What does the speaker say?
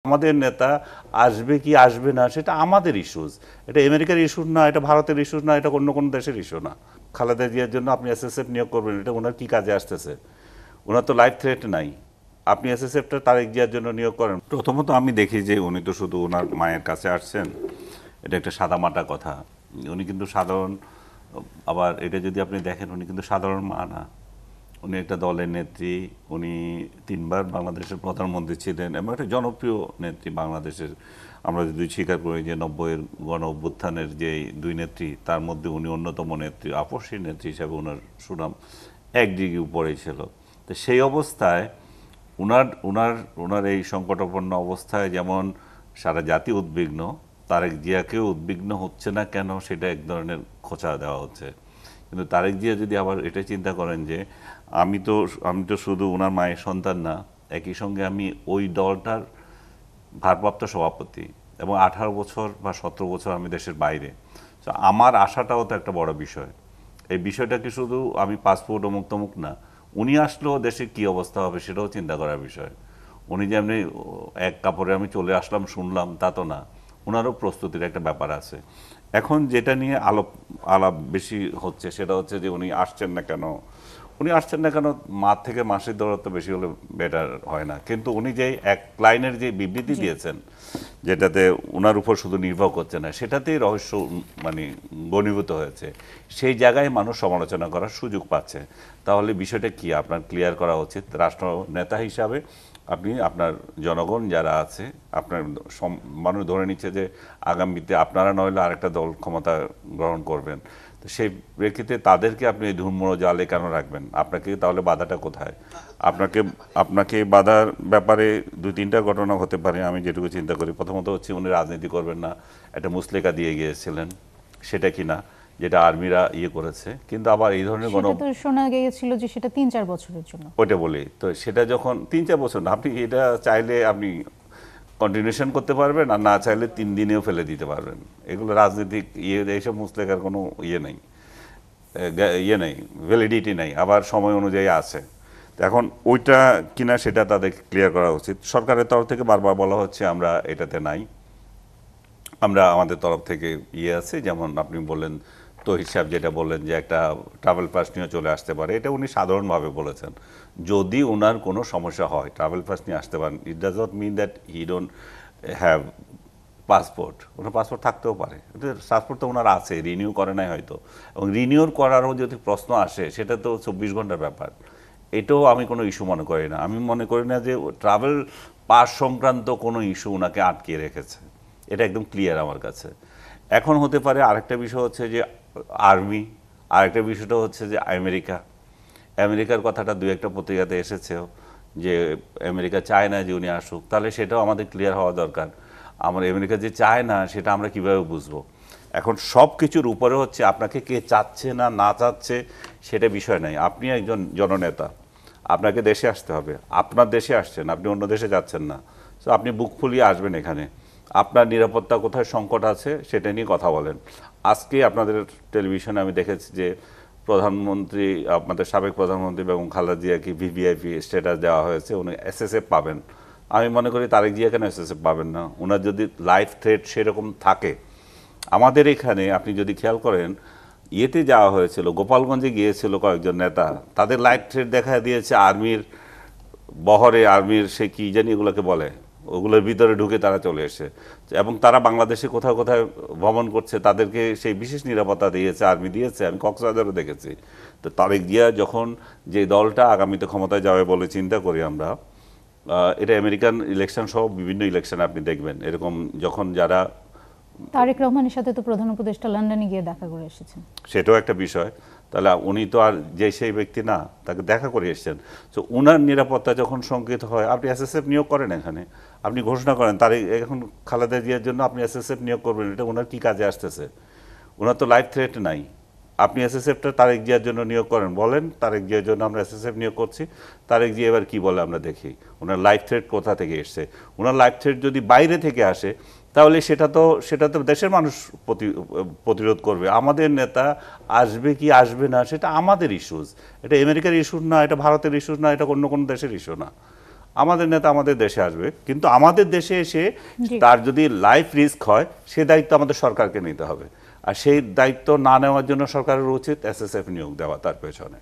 আমাদের নেতা আসবে কি আসবে না সেটা আমাদের ইস্যুজ, এটা আমেরিকার ইস্যু না, এটা ভারতের ইস্যু না, এটা অন্য কোনো দেশের ইস্যু না। খালেদা জিয়ার জন্য আপনি এসএসএফ নিয়োগ করবেন, এটা ওনার কি কাজে আসতেছে? ওনার তো লাইফ থ্রেট নাই, আপনি এসএসএফটা তারেক জিয়ার জন্য নিয়োগ করেন। প্রথমত আমি দেখি যে উনি তো শুধু ওনার মায়ের কাছে আসছেন, এটা একটা সাদামাটা কথা। উনি কিন্তু সাধারণ, আবার এটা যদি আপনি দেখেন উনি কিন্তু সাধারণ মা না, উনি একটা দলের নেত্রী, উনি 3বার বাংলাদেশের প্রধানমন্ত্রী ছিলেন এবং একটা জনপ্রিয় নেত্রী বাংলাদেশের। আমরা যদি স্বীকার করি যে 90-এর গণ অভ্যুত্থানের যে 2 নেত্রী, তার মধ্যে উনি অন্যতম নেত্রী, আপসী নেত্রী হিসাবে ওনার সুনাম এক ডিগ্রি উপরেই ছিল। তো সেই অবস্থায় ওনার ওনার ওনার এই সংকটাপন্ন অবস্থায় যেমন সারা জাতি উদ্বিগ্ন, তারেক জিয়াকেও উদ্বিগ্ন হচ্ছে না কেন, সেটা এক ধরনের খোঁচা দেওয়া হচ্ছে। কিন্তু তারেক জিয়া যদি আবার এটা চিন্তা করেন যে আমি তো শুধু ওনার মায়ের সন্তান না, একই সঙ্গে আমি ওই দলটার ভারপ্রাপ্ত সভাপতি এবং 18 বছর বা 17 বছর আমি দেশের বাইরে। তো আমার আশাটাও তো একটা বড় বিষয়। এই বিষয়টাকে শুধু আমি পাসপোর্ট অমুক তমুক না, উনি আসলেও দেশের কী অবস্থা হবে সেটাও চিন্তা করার বিষয়। উনি যে এমনি এক কাপড়ে আমি চলে আসলাম শুনলাম তা তো না, ওনারও প্রস্তুতির একটা ব্যাপার আছে। এখন যেটা নিয়ে আলাপ বেশি হচ্ছে সেটা হচ্ছে যে উনি আসছেন না কেন, উনি আসছেন না কেন, মাস থেকে মাসের দূরত্ব বেশি হলে বেটার হয় না। কিন্তু উনি যে এক লাইনের যে বিবৃতি দিয়েছেন, যেটাতে ওনার উপর শুধু নির্ভর করছে না, সেটাতেই রহস্য মানে ঘনীভূত হয়েছে। সেই জায়গায় মানুষ সমালোচনা করার সুযোগ পাচ্ছে। তাহলে বিষয়টা কি আপনার ক্লিয়ার করা উচিত রাষ্ট্র নেতা হিসাবে। আপনি আপনার জনগণ যারা আছে, আপনার মানুষ ধরে নিচ্ছে যে আগামীতে আপনারা নইলে আরেকটা দল ক্ষমতা গ্রহণ করবেন, তো সেই প্রেক্ষিতে তাদেরকে আপনি এই ধূম্র জালে কেন রাখবেন? আপনাকে তাহলে বাধাটা কোথায়? আপনাকে বাধার ব্যাপারে 2-3টা ঘটনা হতে পারে আমি যেটুকু চিন্তা করি। প্রথমত হচ্ছে উনি রাজনীতি করবেন না, একটা মুচলেকা দিয়ে গিয়েছিলেন, সেটা কি না, যেটা আর্মিরা করেছে। কিন্তু আবার এই ধরনের সেটা তো শোনা গিয়েছিল যে সেটা 3-4 বছরের জন্য। ওইটা বলি তো, সেটা যখন 3-4 বছর না, আপনি এটা চাইলে আপনি কন্টিনিউশন করতে পারবেন, আর না চাইলে 3 দিনেও ফেলে দিতে পারবেন। এগুলো রাজনৈতিক এইসব মুচলেকার কোনো নেই, ভ্যালিডিটি নেই, আবার সময় অনুযায়ী আছে। তো এখন ওইটা কিনা সেটা তাদের ক্লিয়ার করা উচিত। সরকারের তরফ থেকে বারবার বলা হচ্ছে আমরা এটাতে নাই, আমরা আমাদের তরফ থেকে আছে, যেমন আপনি বললেন তো হিসাব যেটা বললেন যে একটা ট্রাভেল পাস নিয়ে চলে আসতে পারে, এটা উনি সাধারণভাবে বলেছেন। যদি ওনার কোনো সমস্যা হয় ট্রাভেল পাস নিয়ে আসতে পারেন, it does not mean that he don't have passport. ওনার পাসপোর্ট থাকতেও পারে, পাসপোর্ট তো ওনার আছে, রিনিউ করে নাই হয়তো। এবং রিনিউর করারও যদি প্রশ্ন আসে সেটা তো 24 ঘন্টার ব্যাপার। এটাও আমি কোনো ইস্যু মনে করি না। আমি মনে করি না যে ট্রাভেল পাস সংক্রান্ত কোনো ইস্যু ওনাকে আটকে রেখেছে, এটা একদম ক্লিয়ার আমার কাছে। এখন হতে পারে আরেকটা বিষয় হচ্ছে যে আর্মি, আরেকটা বিষয়টা হচ্ছে যে আমেরিকার কথাটা 2-1টা পত্রিকাতে এসেছেও যে আমেরিকা চায় না যে উনি আসুক। তাহলে সেটাও আমাদের ক্লিয়ার হওয়া দরকার। আমরা আমেরিকা যে চায় না সেটা আমরা কিভাবে বুঝবো? এখন সব কিছুর উপরে হচ্ছে আপনাকে কে চাচ্ছে না না চাচ্ছে সেটা বিষয় নাই। আপনি একজন জননেতা, আপনাকে দেশে আসতে হবে, আপনার দেশে আসছেন, আপনি অন্য দেশে যাচ্ছেন না। তো আপনি বুক ফুলিয়ে আসবেন এখানে, আপনার নিরাপত্তা কোথায় সংকট আছে সেটা নিয়ে কথা বলেন। আজকে আপনাদের টেলিভিশনে আমি দেখেছি যে প্রধানমন্ত্রী, আপনাদের সাবেক প্রধানমন্ত্রী বেগম খালেদা জিয়াকে ভিভিআইপি স্ট্যাটাস দেওয়া হয়েছে, উনি এসএসএফ পাবেন। আমি মনে করি তারেক জিয়া কেন এসএসএফ পাবেন না? ওনার যদি লাইফ থ্রেট সেরকম থাকে, আমাদের এখানে আপনি যদি খেয়াল করেন যাওয়া হয়েছিল, গোপালগঞ্জে গিয়েছিল কয়েকজন নেতা, তাদের লাইফ থ্রেট দেখা দিয়েছে আর্মির বহরে, আর্মির সে কি জানি এগুলোকে বলে, ওগুলোর ভিতরে ঢুকে তারা চলে এসে, এবং তারা বাংলাদেশে কোথাও কোথাও ভ্রমণ করছে, তাদেরকে সেই বিশেষ নিরাপত্তা দিয়েছে, আর্মি দিয়েছে। আমি কক্সবাজারও দেখেছি। তো তারেক জিয়া যখন যে দলটা আগামীতে ক্ষমতায় যাবে বলে চিন্তা করি আমরা, এটা আমেরিকান ইলেকশন সহ বিভিন্ন ইলেকশন আপনি দেখবেন এরকম, যখন যারা তারেক রহমানের সাথে তো প্রধান উপদেষ্টা লন্ডনে গিয়ে দেখা করে এসেছেন, সেটাও একটা বিষয়। তাহলে উনি তো আর সেই ব্যক্তি না, তাকে দেখা করে এসছেন। তো উনার নিরাপত্তা যখন শঙ্কিত হয়, আপনি এসএসএফ নিয়োগ করেন এখানে, আপনি ঘোষণা করেন তার এখন খালেদা জিয়ার জন্য আপনি এসএসএফ নিয়োগ করবেন, এটা ওনার কি কাজে আসতেছে? ওনার তো লাইফ থ্রেট নাই। আপনি এসএসএফটা তারেক জিয়ার জন্য নিয়োগ করেন, বলেন তারেক জিয়ার জন্য আমরা এসএসএফ নিয়োগ করছি। তারেক জিয়া এবার কি বলে আমরা দেখি। ওনার লাইফ থ্রেট কোথা থেকে এসছে? ওনার লাইফ থ্রেট যদি বাইরে থেকে আসে তাহলে সেটা তো দেশের মানুষ প্রতিরোধ করবে। আমাদের নেতা আসবে কি আসবে না সেটা আমাদের ইস্যুজ, এটা আমেরিকার ইস্যু না, এটা ভারতের ইস্যু না, এটা অন্য কোনো দেশের ইস্যু না। আমাদের নেতা আমাদের দেশে আসবে, কিন্তু আমাদের দেশে এসে জি। তার যদি লাইফ রিস্ক হয় সে দায়িত্ব আমাদের সরকারকে নিতে হবে, আর সেই দায়িত্ব না নেওয়ার জন্য সরকারের উচিত এসএসএফ নিয়োগ দেওয়া তার পেছনে।